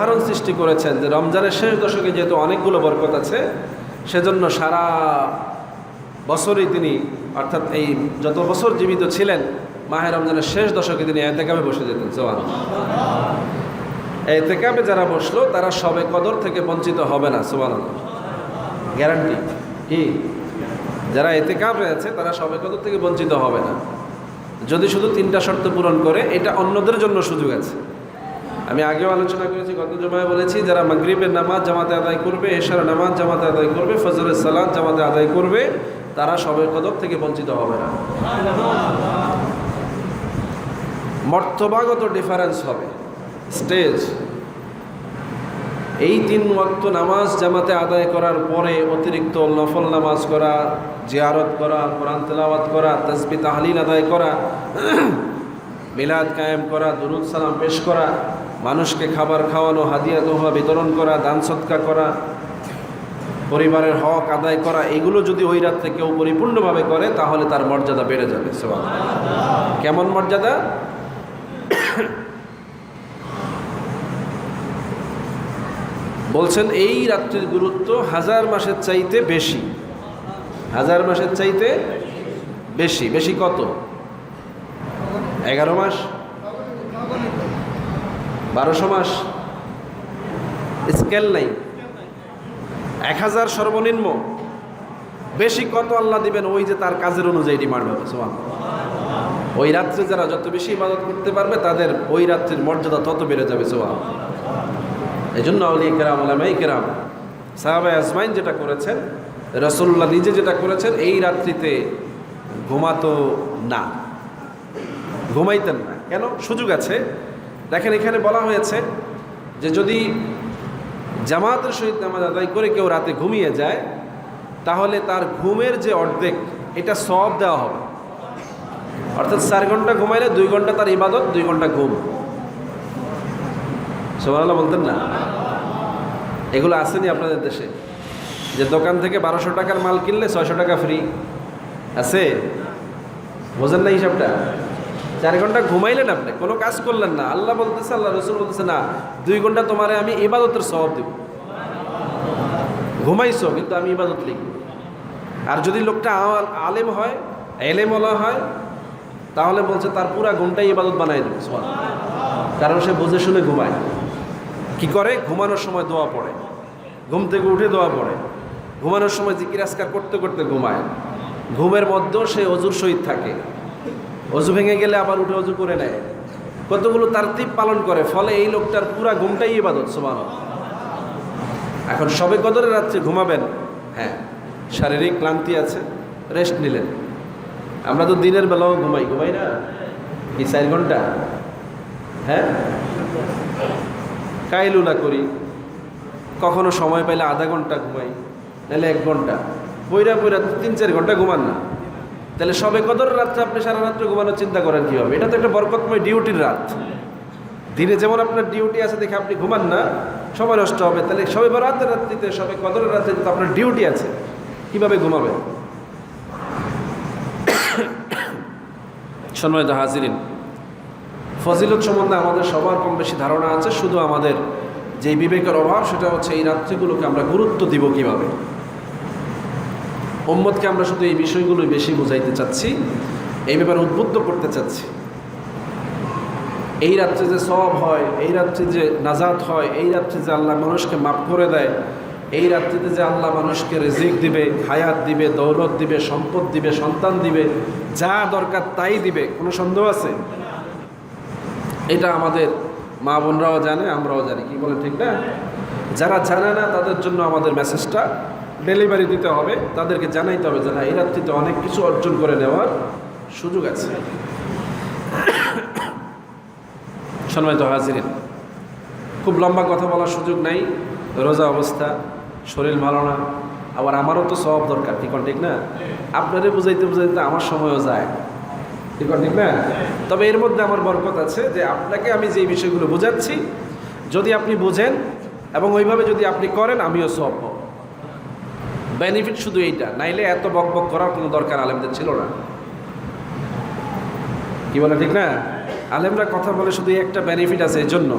উদাহরণ সৃষ্টি করেছেন যে রমজানের শেষ দশকে যেহেতু অনেকগুলো বরকত আছে, সেজন্য সারা বছরই তিনি, অর্থাৎ এই যত বছর জীবিত ছিলেন, মাহে রমজানের শেষ দশকে তিনি এতেকাবে বসে যেতেন। সুবহানাল্লাহ। এতেকাবে যারা বসলো তারা সবে কদর থেকে বঞ্চিত হবে না। সুবহানাল্লাহ, গ্যারান্টি। কি? যারা এতেকাবে আছে তারা সবে কদর থেকে বঞ্চিত হবে না, যদি শুধু 3টা শর্ত পূরণ করে। এটা অন্যদের জন্য সুযোগ আছে। আমি আগেও আলোচনা করেছি, গত জুমায় বলেছি, যারা মাগরিবের নামাজ জামাতে আদায় করবে, এশার নামাজ জামাতে আদায় করবে, ফজরের সালাত জামাতে আদায় করবে, তারা সবে কদর থেকে বঞ্চিত হবে না। মর্তবাগত ডিফারেন্স হবে, স্টেজ। এই 3 ওয়াক্ত নামাজ জামাতে আদায় করার পরে অতিরিক্ত নফল নামাজ করা, জিয়ারত করা, কোরআন তেলাওয়াত করা, তাসবিহ তাহলিল আদায় করা, মিলাদ কায়েম করা, দুরুদ সালাম পেশ করা, মানুষকে খাবার খাওয়ানো, হাদিয়া দোহা বিতরণ করা, দান সদকা করা, পরিবারের হক আদায় করা, এগুলো যদি ওই রাত্রে কেউ পরিপূর্ণভাবে করে তাহলে তার মর্যাদা বেড়ে যাবে। সুবহানাল্লাহ। কেমন মর্যাদা? বলছেন এই রাত্রির গুরুত্ব 1000 মাসের চাইতে বেশি। 1000 মাসের চাইতে বেশি। বেশি কত? 11 মাস, 1200 মাস, স্কেল নাই। 1000 সর্বনিম্ন। বেশি কত আল্লাহ দিবেন? ওই যে তার কাজের অনুযায়ী ডিমান্ড হবে। সুবহানাল্লাহ। ওই রাত্রে যারা যত বেশি ইবাদত করতে পারবে তাদের ওই রাত্রির মর্যাদা তত বেড়ে যাবে। সুবহানাল্লাহ। এই জন্য আউলিয়া কেরাম, উলামায়ে কেরাম, সাহাবায়ে আজমাইন যেটা করেছেন, রাসূলুল্লাহ নিজে যেটা করেছেন, এই রাত্রিতে ঘুমাতো না, ঘুমাইতেন না। কেন? সুযোগ আছে। দেখেন এখানে বলা হয়েছে যে যদি জামাতের সহিত নামাজ আদায় করে কেউ রাতে ঘুমিয়ে যায়, তাহলে তার ঘুমের যে অর্ধেক, এটা সওয়াব দেওয়া হবে। অর্থাৎ 4 ঘন্টা ঘুমাইলে 2 ঘন্টা তার ইবাদত, 2 ঘন্টা ঘুম। সুবহানাল্লাহ বলতেন না? এগুলো আসেনি আপনাদের দেশে, যে দোকান থেকে 1200 টাকার মাল কিনলে 600 টাকা ফ্রি? আছে? বোঝেন না হিসাবটা? 4 ঘন্টা ঘুমাইলেন, আপনি কোনো কাজ করলেন না, আল্লাহ বলতেছে, আল্লাহ রাসূল বলতেছে, না 2 ঘন্টা তোমারে আমি ইবাদতের সওয়াব দেব। ঘুমাইছো কিন্তু আমি ইবাদত লিখব। আর যদি লোকটা আলেম হয়, এলেমওয়ালা হয়, তাহলে বলছে তার পুরা ঘুমটাই ইবাদত বানাই দেবে। সুবহানাল্লাহ। কারণ সে বুঝে শুনে ঘুমায়। কি করে? ঘুমানোর সময় দোয়া পড়ে, ঘুম থেকে উঠে দোয়া পড়ে, ঘুমানোর সময় জিকির আজকার করতে করতে ঘুমায়। ঘুমের মধ্যেও সে অজুর সহিত থাকে, অজু ভেঙে গেলে আবার উঠে অজু করে নেয়, কতগুলো তারতিব পালন করে। ফলে এই লোকটার পুরা ঘুমটাই ইবাদত। সুবহানাল্লাহ। এখন সবে কদরের রাত্রে ঘুমাবেন, হ্যাঁ, শারীরিক ক্লান্তি আছে, রেস্ট নিলেন। আমরা তো দিনের বেলাও ঘুমাই না? এই 4 ঘন্টা, হ্যাঁ, কাইলুলা করি, কখনো সময় পাইলে আধা ঘন্টা ঘুমাই, নাহলে 1 ঘন্টা, পইরা 3-4 ঘন্টা ঘুমান না। তাহলে সবে কদরের রাত্রে আপনি সারা রাত্রে ঘুমানোর চিন্তা করেন কীভাবে? এটা তো একটা বরকতময় ডিউটির রাত। দিনে যেমন আপনার ডিউটি আছে দেখে আপনি ঘুমান না, সময় নষ্ট হবে। তাহলে সবে বরাতের রাত্রিতে, সবে কদরের রাত্রে তো আপনার ডিউটি আছে, কীভাবে ঘুমাবেন? সম্মানিত হাজিরিন, ফজিলত সম্বন্ধে আমাদের সবার কম বেশি ধারণা আছে, শুধু আমাদের যে বিবেকের অভাব সেটা হচ্ছে এই রাত্রিগুলোকে আমরা গুরুত্ব দিব কিভাবে। উম্মতকে আমরা শুধু এই বিষয়গুলোই বেশি বুঝাইতে চাচ্ছি, এই ব্যাপারে উদ্বুদ্ধ করতে চাচ্ছি। এই রাত্রে যে সওয়াব হয়, এই রাত্রে যে নাজাত হয়, এই রাত্রে যে আল্লাহ মানুষকে মাফ করে দেয়, এই রাত্রিতে যে আল্লাহ মানুষকে রিজিক দিবে, হায়াত দিবে, দৌলত দিবে, সম্পদ দিবে, সন্তান দিবে, যা দরকার তাই দিবে, কোনো সন্দেহ আছে? এটা আমাদের মা বোনরাও জানে, আমরাও জানি। কি বলেন, ঠিক না? যারা জানে না তাদের জন্য আমাদের মেসেজটা ডেলিভারি দিতে হবে, তাদেরকে জানাইতে হবে যে না, এই রাত্রিতে অনেক কিছু অর্জন করে নেওয়ার সুযোগ আছে। সম্মানিত হাজিরিন, খুব লম্বা কথা বলার সুযোগ নাই, রোজা অবস্থা, শরীর ভালো না, আবার আমারও তো সওয়াব দরকার। ঠিক না? আপনারে বুঝাইতে বুঝাইতে আমার সময়ও যায়। ঠিক না? তবে এর মধ্যে আমার বরকত আছে যে আপনাকে আমি যে বিষয়গুলো বোঝাচ্ছি, যদি আপনি বোঝেন এবং ওইভাবে যদি আপনি করেন, আমিও সওয়াব পাবো। বেনিফিট শুধু এইটা, নাইলে এত বকবক করার কোনো দরকার আলেমদের ছিল না। কি বলে, ঠিক না? আলেমরা কথা বলে শুধু একটা বেনিফিট আছে, এই জন্য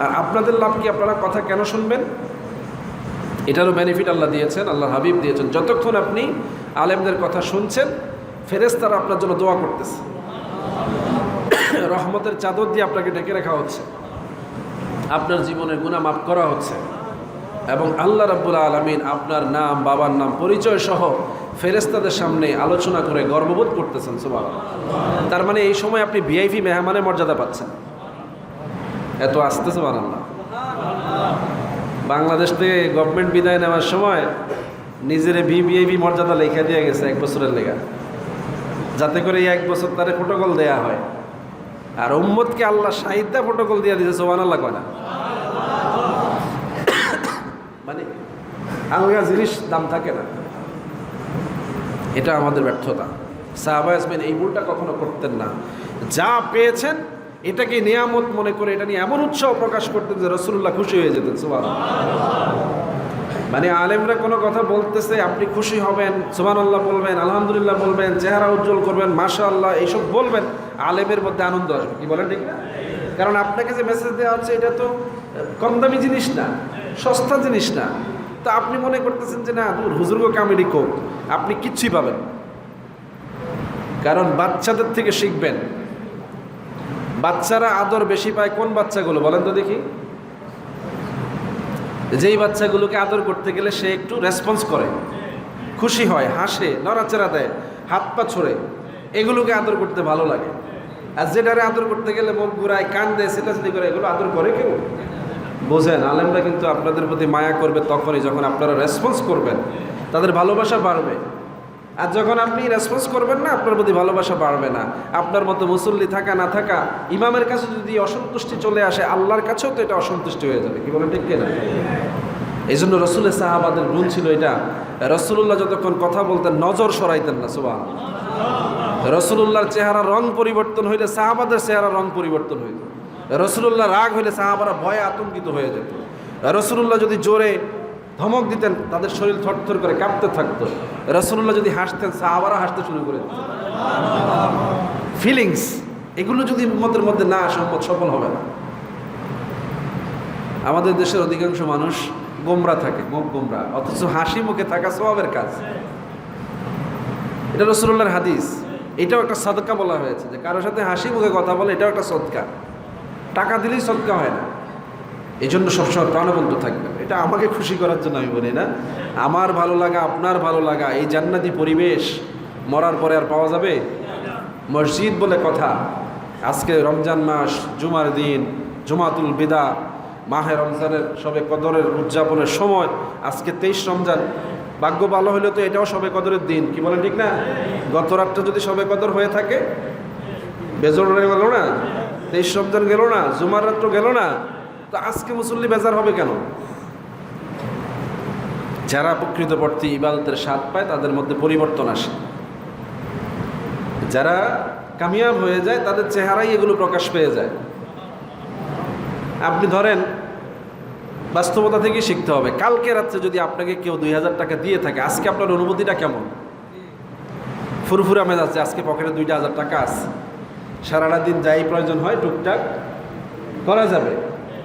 আর আপনাদের লাভ কি? আপনারা কথা কেন শুনবেন? এটারও বেনিফিট আল্লাহ দিয়েছেন, আল্লাহ হাবিব দিয়েছেন। যতক্ষণ আপনি আলেমদের কথা শুনছেন, ফেরেশতারা আপনার জন্য দোয়া করতেছে, রহমতের চাদর দিয়ে আপনাকে ঢেকে রাখা হচ্ছে, আপনার জীবনের গুনাহ মাফ করা হচ্ছে, এবং আল্লাহ রাব্বুল আলামিন আপনার নাম, বাবার নাম, পরিচয় সহ ফেরেশতাদের সামনে আলোচনা করে গর্ববোধ করতেছেন। সুবহানাল্লাহ। তার মানে এই সময় আপনি ভিআইপি মেহমানের মর্যাদা পাচ্ছেন। এত আসতে সুবহানাল্লাহ। বাংলাদেশ থেকে গভর্নমেন্ট বিদায় নেওয়ার সময় নিজের ভিআইপি মর্যাদা লেখা দিয়ে গেছে 1 বছরের লেখা, যাতে করে এই 1 বছর তারে প্রোটোকল দেয়া হয়। আর উম্মতকে আল্লাহ সাহিত্যা প্রোটোকল দিয়ে দিয়েছে। সুবহানাল্লাহ কয় না? মানে আলগা জিনিস দাম থাকে না, এটা আমাদের ব্যর্থতা। সাহাবায়ে আজমাইন এই ভুলটা কখনো করতেন না। যা পেয়েছেন এটাকে নিয়ামত মনে করে এটা নিয়ে এমন উৎসাহ প্রকাশ করতেন যে রাসূলুল্লাহ খুশি হয়ে যেতেন। সুবহানাল্লাহ। মানে আলেমরা কোনো কথা বলতেছে, আপনি খুশি হবেন, সুবহানাল্লাহ বলবেন, আলহামদুলিল্লাহ বলবেন, চেহারা উজ্জ্বল করবেন, মাশাআল্লাহ এইসব বলবেন, আলেমের মধ্যে আনন্দ আসবে। কি বলেন ঠিক না? কারণ আপনাকে যে মেসেজ দেওয়া হচ্ছে এটা তো কম দামি জিনিস না, সস্তা জিনিস না। তা আপনি মনে করতেছেন যে না, দূর হুজুরগো কামেডি কোক, আপনি কিচ্ছুই পাবেন। কারণ বাচ্চাদের থেকে শিখবেন। বাচ্চারা আদর বেশি পায় কোন বাচ্চাগুলো বলেন তো দেখি? যেই বাচ্চাগুলোকে আদর করতে গেলে সে একটু রেসপন্স করে, খুশি হয়, হাসে, নড়াচড়া দেয়, হাত পা ছড়ে, এগুলোকে আদর করতে ভালো লাগে। আর যেটারে আদর করতে গেলে মুখ ঘুরায়, কান দেয়, সেটাচেটি করে, এগুলো আদর করে কেউ? বোঝেন, আলেমরা কিন্তু আপনাদের প্রতি মায়া করবে তখনই যখন আপনারা রেসপন্স করবেন, তাদের ভালোবাসা বাড়বে। আর যখন আপনি রেসপন্স করবেন না, আপনার প্রতি ভালোবাসা বাড়বে না। আপনার মতো মুসল্লি থাকা না থাকা, ইমামের কাছে যদি অসন্তুষ্টি চলে আসে, আল্লাহর কাছেও তো এটা অসন্তুষ্টি হয়ে যাবে। কি বলেন ঠিক কিনা? এই জন্য রসুলের সাহাবাদের গুণ ছিল এটা। রসুল্লাহ যতক্ষণ কথা বলতেন নজর সরাইতেন না। সুবহানাল্লাহ। রসুল্লাহর চেহারা রং পরিবর্তন হইলে সাহাবাদের চেহারা রং পরিবর্তন হইত। রসুল্লাহ রাগ হইলে সাহাবারা ভয়ে আতঙ্কিত হয়ে যেত। রসুল্লাহ যদি জোরে ধমক দিতেন, তাদের শরীর থরথর করে কাঁপতে থাকতো। রসুল্লাহ যদি হাসতেন, সাহাবারা হাসতে শুরু করে দিত। ফিলিংস এগুলো যদি উম্মতের মধ্যে না আসে, উম্মত সফল হবে না। আমাদের দেশের অধিকাংশ মানুষ গোমরা থাকে, মুখ গোমরা, অথচ হাসি মুখে থাকা সওয়াবের কাজ। এটা রাসূলুল্লাহর হাদিস। এটাও একটা সদকা বলা হয়েছে, যে কারোর সাথে হাসি মুখে কথা বলে, এটাও একটা সদকা। টাকা দিলেই সদকা হয় না। এই জন্য সবসময় প্রাণবন্ত থাকবেন। এটা আমাকে খুশি করার জন্য আমি বলি না, আমার ভালো লাগা, আপনার ভালো লাগা। এই জান্নাতি পরিবেশ মরার পরে আর পাওয়া যাবে? মসজিদ বলে কথা। আজকে রমজান মাস, জুমার দিন, জুমাতুল বিদা, মাহে রমজানের শবে কদরের উদযাপনের সময়। আজকে 23 রমজান। ভাগ্য ভালো হলে তো এটাও শবে কদরের দিন। কি বলেন ঠিক না? গত রাতটা যদি শবে কদর হয়ে থাকে, বেজর গেল না, 23 রমজান গেল না, জুমার রাত্র গেল না, তো আজকে মুসল্লি বেজার হবে কেন? যারা প্রকৃতপক্ষে ইবাদতের স্বাদ পায়, তাদের মধ্যে পরিবর্তন আসে। যারা কামিয়াব হয়ে যায়, তাদের চেহারাই এগুলো প্রকাশ পেয়ে যায়। আপনি ধরেন, বাস্তবতা থেকে শিখতে হবে। কালকে রাত্রে যদি আপনাকে কেউ 2000 টাকা দিয়ে থাকে, আজকে আপনার অনুভূতিটা কেমন? ফুরফুরা মেজাজ, আজকে পকেটে 2000 টাকা আছে, সারাটা দিন যাই প্রয়োজন হয় টুকটাক করা যাবে।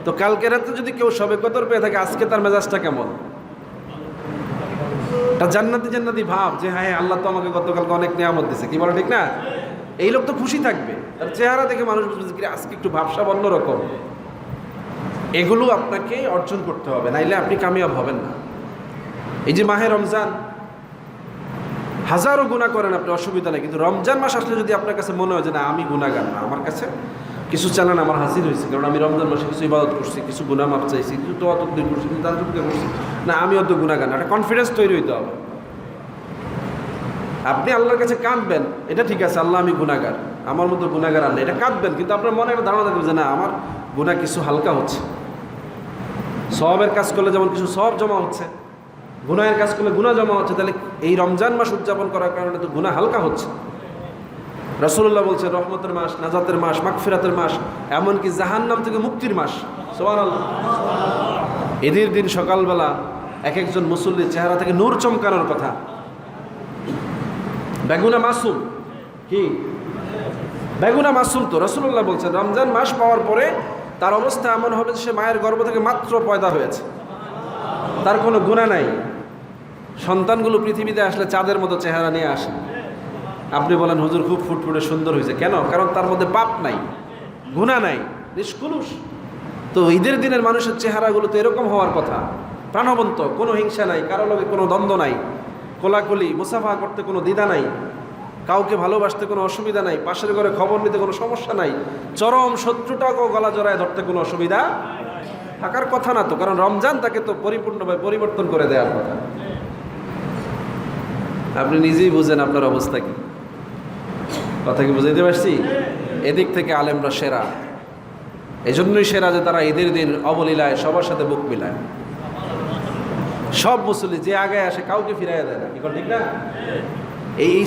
তো কালকে রাত্রে যদি কেউ শবে কদর পেয়ে থাকে, আজকে তার মেজাজটা কেমন? তা জান্নাতি জান্নাতি ভাব, যে হ্যাঁ আল্লাহ তো আমাকে গতকালকে অনেক নিয়ামত দিয়েছে। কি বলে ঠিক না? এই লোক তো খুশি থাকবে, তার চেহারা দেখে মানুষ বুঝবে আজকে একটু ভাবসাব অন্যরকম। এগুলো আপনাকে অর্জন করতে হবে, নাইলে আপনি কামিয়াব হবেন না। এই যে মাহে রমজান, হাজারো গুনাহ করেন আপনি, অসুবিধা নেই, কিন্তু রমজান মাস আসলে যদি আপনার কাছে মনে হয় যে না, আমি গুনাহগার না, আমার কাছে কিছু চালান আমার হাজির হয়েছে, কারণ আমি রমজান মাসে কিছু ইবাদত করছি, কিছু গুনাহ মাপ চাইছি, কিছু তো অতদিন করছি, কিন্তু তাদের করছি না, আমি অত গুনাহগার না, একটা কনফিডেন্স তৈরি হইতে হবে। আপনি আল্লাহর কাছে কাঁদবেন, এটা ঠিক আছে, আল্লাহ আমি গুনাহগার, আমার মতো গুনাহগার আর না, এটা কাঁদবেন, কিন্তু আপনার মনে একটা ধারণা থাকবে যে না, আমার গুনাহ কিছু হালকা হচ্ছে। সওয়াবের কাজ করলে যেমন কিছু সওয়াব জমা হচ্ছে, গুনাহের কাজ করলে গুনাহ জমা হচ্ছে, তাহলে এই রমজান মাস উদযাপন করার কারণে তো গুনাহ হালকা হচ্ছে। রাসূলুল্লাহ বলছেন রহমতের মাস, নাজাতের মাস, মাগফিরাতের মাস, এমনকি জাহান্নাম থেকে মুক্তির মাস। সুবহানাল্লাহ। ঈদের দিন সকালবেলা এক একজন মুসল্লির চেহারা থেকে নূর চমকানোর কথা। বেগুনা মাসুম, কি বেগুনা মাসুম? তো রাসূলুল্লাহ বলছেন রমজান মাস পাওয়ার পরে তার অবস্থা এমন হবে যে সে মায়ের গর্ভ থেকে মাত্র পয়দা হয়েছে, তার কোনো গুনাহ নাই। সন্তানগুলো পৃথিবীতে আসলে চাঁদের মতো চেহারা নিয়ে আসে। আপনি বলেন হুজুর খুব ফুটফুটে সুন্দর হয়েছে, কেন? কারণ তার মধ্যে পাপ নাই, গুনাহ নাই, নিষ্কলুষ। তো ঈদের দিনের মানুষের চেহারাগুলো তো এরকম হওয়ার কথা, প্রাণবন্ত, কোনো হিংসা নাই, কারো লগে কোনো দ্বন্দ্ব নাই, কোলাকুলি মুসাফা করতে কোনো দ্বিধা নাই, কাউকে ভালোবাসতে কোনো অসুবিধা নাই, পাশের ঘরে খবর নিতে কোনো সমস্যা নাই, চরম শত্রুটাকেও গলা জড়ায় ধরতে কোনো অসুবিধা থাকার কথা না তো। কারণ রমজান তাকে তো পরিপূর্ণভাবে পরিবর্তন করে দেওয়ার কথা। আপনি নিজেই বুঝেন আপনার অবস্থা কি। কথা কি বুঝাইতে পারছি? এদিক থেকে আলেমরা সেরা, এজন্যই সেরা যে তারা ঈদের দিন অবলীলায় সবার সাথে বুক মিলায়। সব মুসল্লি যে আগে আসে কাউকে ফিরাইয়া দেয় না, কি ঠিক না? এই